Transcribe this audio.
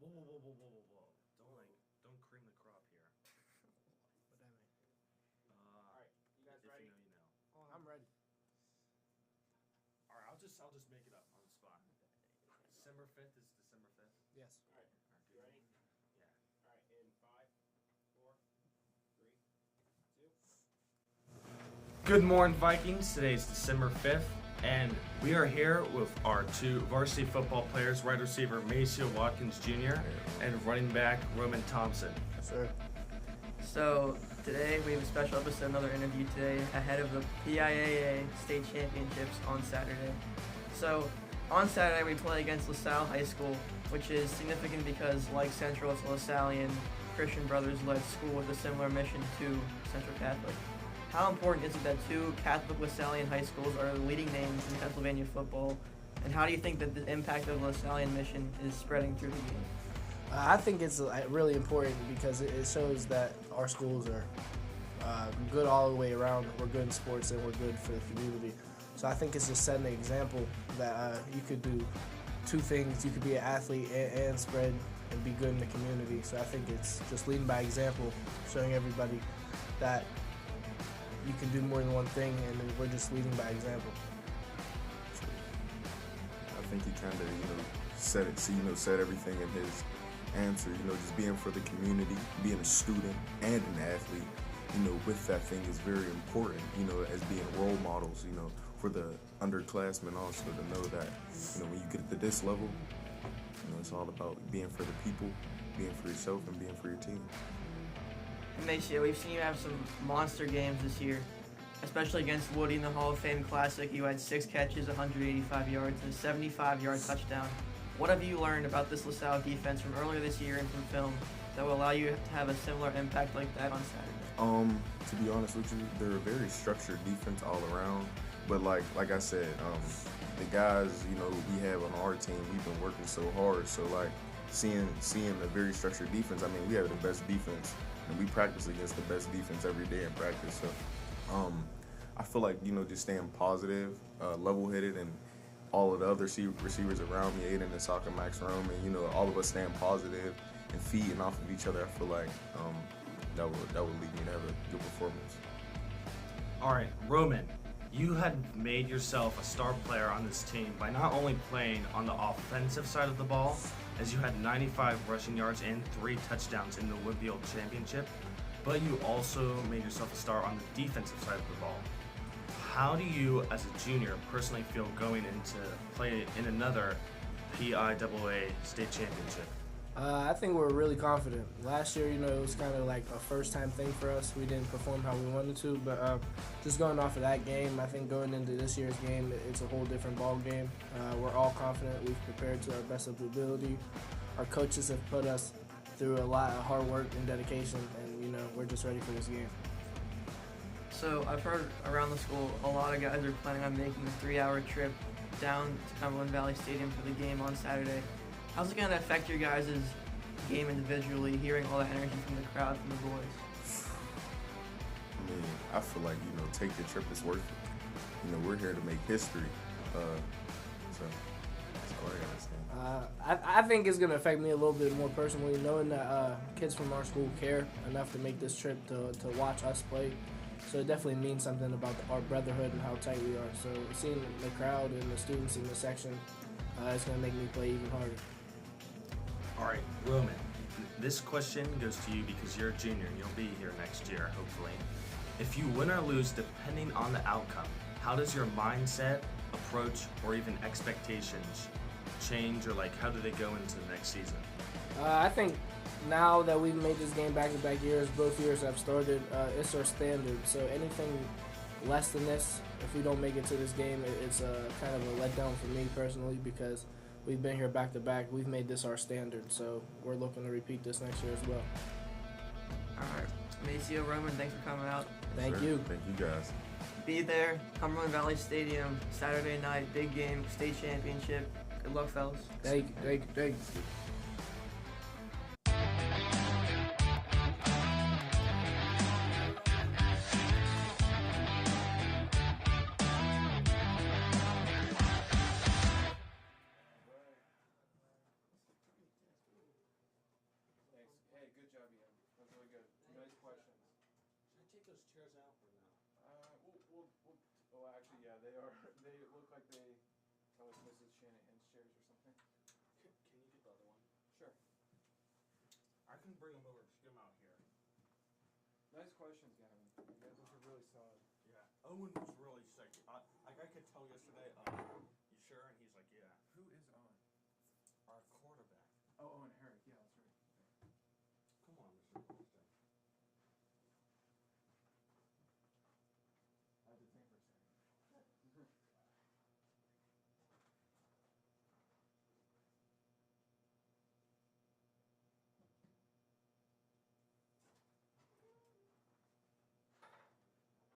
Whoa. Don't cream the crop here. What that mean? All right, you guys ready? If you know, you know. Oh, I'm ready. All right, I'll just make it up on the spot. December 5th is December 5th. Yes. All right, you ready? Yeah. All right, in 5, 4, 3, 2. Good morning, Vikings. Today is December 5th, and we are here with our two varsity football players, wide receiver Maceo Watkins Jr. and running back Roman Thompson. Yes, sir. So today we have a special episode, another interview today ahead of the PIAA state championships on Saturday. So on Saturday we play against LaSalle High School, which is significant because like Central, it's a LaSallian Christian Brothers-led school with a similar mission to Central Catholic. How important is it that two Catholic LaSallian high schools are the leading names in Pennsylvania football, and how do you think that the impact of the LaSallian mission is spreading through the game? I think it's really important because it shows that our schools are good all the way around. We're good in sports and we're good for the community. So I think it's just setting an example that you could do two things. You could be an athlete and spread and be good in the community. So I think it's just leading by example, showing everybody that you can do more than one thing, and we're just leading by example. I think he kind of, set everything in his answer, just being for the community, being a student and an athlete, with that thing is very important, as being role models, for the underclassmen also to know that, when you get to this level, it's all about being for the people, being for yourself, and being for your team. And Maceo, we've seen you have some monster games this year, especially against Woody in the Hall of Fame Classic. You had 6 catches, 185 yards, and a 75-yard touchdown. What have you learned about this LaSalle defense from earlier this year and from film that will allow you to have a similar impact like that on Saturday? To be honest with you, they're a very structured defense all around. But like I said, the guys, we have on our team, we've been working so hard. So seeing a very structured defense, we have the best defense, and we practice against the best defense every day in practice. So I feel like, just staying positive, level-headed, and all of the other receivers around me, Aiden and Saka, Max Rome, and all of us staying positive and feeding off of each other, I feel like that would lead me to have a good performance. All right, Roman, you had made yourself a star player on this team by not only playing on the offensive side of the ball, as you had 95 rushing yards and 3 touchdowns in the Whitfield Championship, but you also made yourself a star on the defensive side of the ball. How do you, as a junior, personally feel going into play in another PIAA state championship? I think we're really confident. Last year, it was kind of like a first-time thing for us. We didn't perform how we wanted to, but just going off of that game, I think going into this year's game, it's a whole different ball game. We're all confident. We've prepared to our best of ability. Our coaches have put us through a lot of hard work and dedication, and we're just ready for this game. So I've heard around the school a lot of guys are planning on making a 3-hour trip down to Cumberland Valley Stadium for the game on Saturday. How's it going to affect your guys' game individually, hearing all that energy from the crowd, from the boys? I feel like, take the trip, it's worth it. We're here to make history. So that's all I gotta say. I think it's going to affect me a little bit more personally, knowing that kids from our school care enough to make this trip to watch us play. So it definitely means something about our brotherhood and how tight we are. So seeing the crowd and the students in the section, it's going to make me play even harder. All right, Roman, this question goes to you because you're a junior and you'll be here next year, hopefully. If you win or lose, depending on the outcome, how does your mindset, approach, or even expectations change, or how do they go into the next season? I think now that we've made this game back-to-back years, both years have started, it's our standard. So anything less than this, if we don't make it to this game, it's kind of a letdown for me personally because we've been here back-to-back. We've made this our standard, so we're looking to repeat this next year as well. All right. Maceo, Roman, thanks for coming out. Thank Sure. you. Thank you, guys. Be there, Cumberland Valley Stadium, Saturday night, big game, state championship. Good luck, fellas. Thank you. those chairs out or no? Oh, actually, yeah, they are. They look like they are like Mrs. Shanahan's chairs or something. Can you get the other one? Sure. I can bring them over. Just get them out here. Nice questions, Gavin. Yeah, those are really solid. Yeah. Owen was really sick. I could tell yesterday. You sure? And he's like, yeah. Who is on? Our quarterback. Oh, Owen